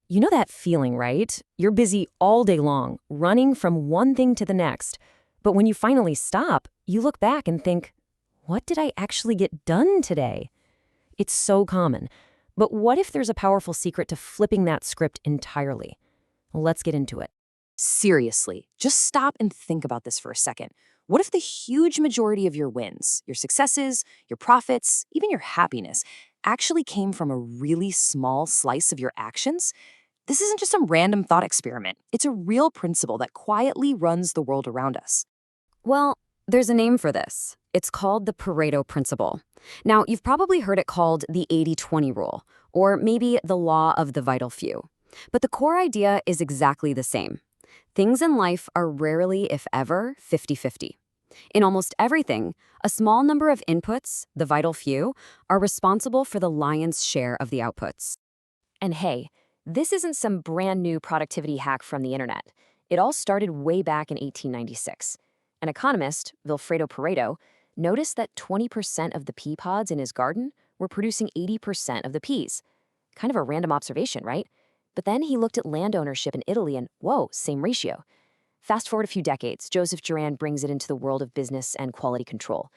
You know that feeling, right? You're busy all day long, running from one thing to the next. But when you finally stop, you look back and think, what did I actually get done today? It's so common. But what if there's a powerful secret to flipping that script entirely? Let's get into it. Seriously, just stop and think about this for a second. What if the huge majority of your wins, your successes, your profits, even your happiness, actually came from a really small slice of your actions? This isn't just some random thought experiment. It's a real principle that quietly runs the world around us. Well, there's a name for this. It's called the Pareto Principle. Now, you've probably heard it called the 80-20 rule, or maybe the law of the vital few. But the core idea is exactly the same. Things in life are rarely, if ever, 50-50. In almost everything, a small number of inputs, the vital few, are responsible for the lion's share of the outputs. And hey, this isn't some brand new productivity hack from the internet. It all started way back in 1896. An economist, Vilfredo Pareto, noticed that 20% of the pea pods in his garden were producing 80% of the peas. Kind of a random observation, right? But then he looked at land ownership in Italy and, whoa, same ratio. Fast forward a few decades, Joseph Duran brings it into the world of business and quality control.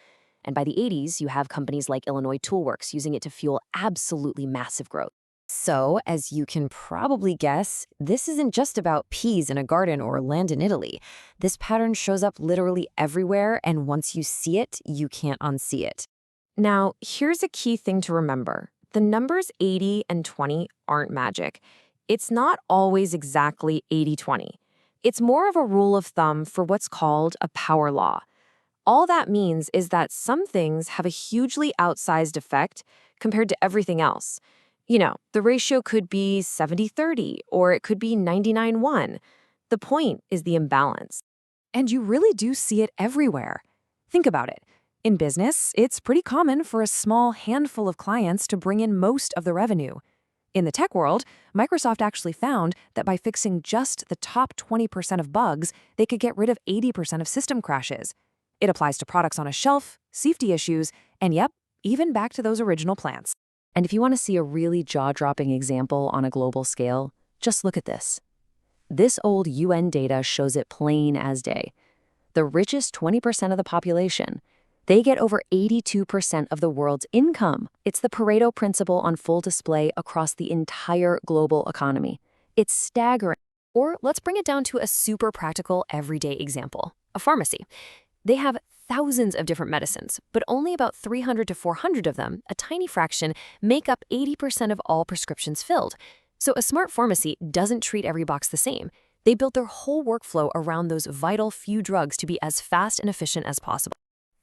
And by the 80s, you have companies like Illinois Toolworks using it to fuel absolutely massive growth. So, as you can probably guess, this isn't just about peas in a garden or land in Italy. This pattern shows up literally everywhere, and once you see it, you can't unsee it. Now, here's a key thing to remember. The numbers 80 and 20 aren't magic. It's not always exactly 80-20. It's more of a rule of thumb for what's called a power law. All that means is that some things have a hugely outsized effect compared to everything else. You know, the ratio could be 70-30 or it could be 99-1. The point is the imbalance. And you really do see it everywhere. Think about it. In business, it's pretty common for a small handful of clients to bring in most of the revenue. In the tech world, Microsoft actually found that by fixing just the top 20% of bugs, they could get rid of 80% of system crashes. It applies to products on a shelf, safety issues, and yep, even back to those original plants. And if you want to see a really jaw-dropping example on a global scale, just look at this. This old UN data shows it plain as day. The richest 20% of the population, they get over 82% of the world's income. It's the Pareto principle on full display across the entire global economy. It's staggering. Or let's bring it down to a super practical, everyday example, a pharmacy. They have thousands of different medicines, but only about 300 to 400 of them, a tiny fraction, make up 80% of all prescriptions filled. So a smart pharmacy doesn't treat every box the same. They built their whole workflow around those vital few drugs to be as fast and efficient as possible.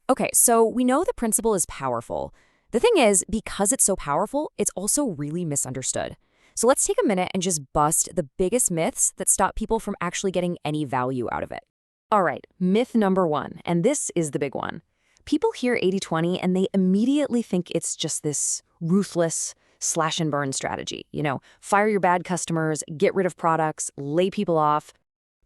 Okay, so we know the principle is powerful. The thing is, because it's so powerful, it's also really misunderstood. So let's take a minute and just bust the biggest myths that stop people from actually getting any value out of it. All right, myth number one, and this is the big one. People hear 80-20 and they immediately think it's just this ruthless slash and burn strategy. You know, fire your bad customers, get rid of products, lay people off.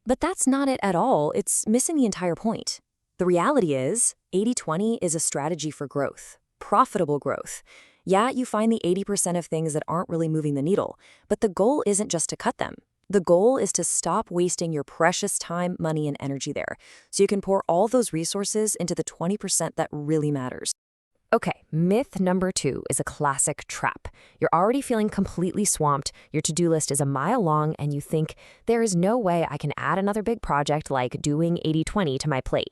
But that's not it at all. It's missing the entire point. The reality is, 80-20 is a strategy for growth, profitable growth. Yeah, you find the 80% of things that aren't really moving the needle, but the goal isn't just to cut them. The goal is to stop wasting your precious time, money, and energy there, so you can pour all those resources into the 20% that really matters. Okay, myth number two is a classic trap. You're already feeling completely swamped, your to-do list is a mile long, and you think, there is no way I can add another big project like doing 80-20 to my plate.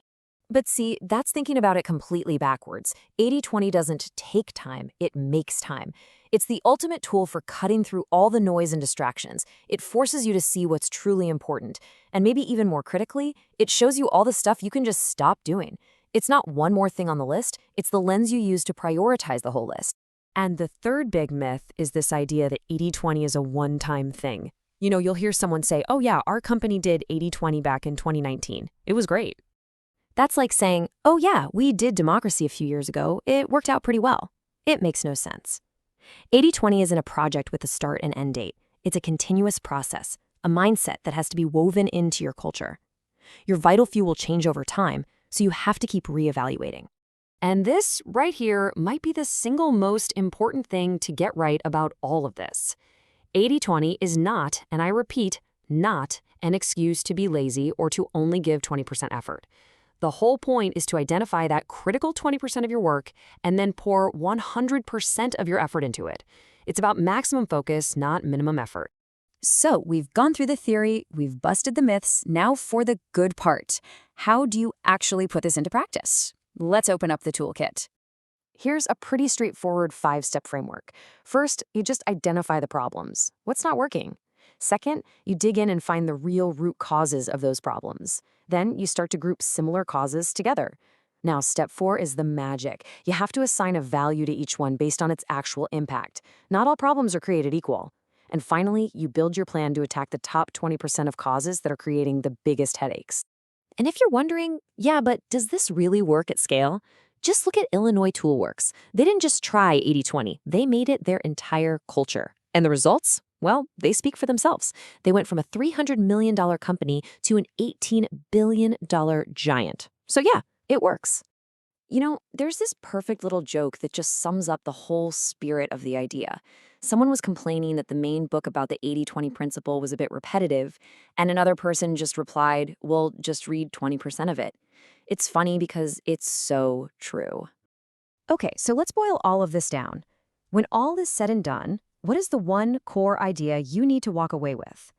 But see, that's thinking about it completely backwards. 80-20 doesn't take time, it makes time. It's the ultimate tool for cutting through all the noise and distractions. It forces you to see what's truly important. And maybe even more critically, it shows you all the stuff you can just stop doing. It's not one more thing on the list, it's the lens you use to prioritize the whole list. And the third big myth is this idea that 80-20 is a one-time thing. You know, you'll hear someone say, oh yeah, our company did 80-20 back in 2019. It was great. That's like saying, oh yeah, we did democracy a few years ago. It worked out pretty well. It makes no sense. 80-20 isn't a project with a start and end date. It's a continuous process, a mindset that has to be woven into your culture. Your vital few will change over time, so you have to keep reevaluating. And this right here might be the single most important thing to get right about all of this. 80/20 is not, and I repeat, not an excuse to be lazy or to only give 20% effort. The whole point is to identify that critical 20% of your work and then pour 100% of your effort into it. It's about maximum focus, not minimum effort. So we've gone through the theory, we've busted the myths, now for the good part. How do you actually put this into practice? Let's open up the toolkit. Here's a pretty straightforward 5-step framework. First, you just identify the problems. What's not working? Second, you dig in and find the real root causes of those problems. Then you start to group similar causes together. Now, step 4 is the magic. You have to assign a value to each one based on its actual impact. Not all problems are created equal. And finally, you build your plan to attack the top 20% of causes that are creating the biggest headaches. And if you're wondering, yeah, but does this really work at scale? Just look at Illinois Toolworks. They didn't just try 80/20, they made it their entire culture. And the results? Well, they speak for themselves. They went from a $300 million company to an $18 billion giant. So yeah, it works. You know, there's this perfect little joke that just sums up the whole spirit of the idea. Someone was complaining that the main book about the 80/20 principle was a bit repetitive, and another person just replied, well, just read 20% of it. It's funny because it's so true. Okay, so let's boil all of this down. When all is said and done, what is the one core idea you need to walk away with?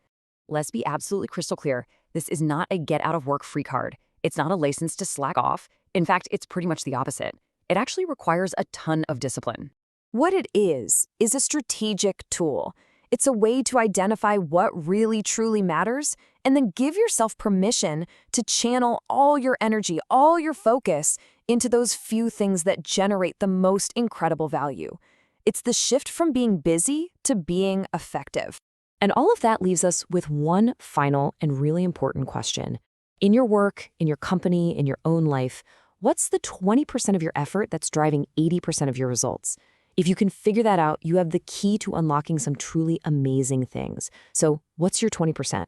Let's be absolutely crystal clear. This is not a get-out-of-work-free card. It's not a license to slack off. In fact, it's pretty much the opposite. It actually requires a ton of discipline. What it is a strategic tool. It's a way to identify what really truly matters and then give yourself permission to channel all your energy, all your focus into those few things that generate the most incredible value. It's the shift from being busy to being effective. And all of that leaves us with one final and really important question. In your work, in your company, in your own life, what's the 20% of your effort that's driving 80% of your results? If you can figure that out, you have the key to unlocking some truly amazing things. So what's your 20%?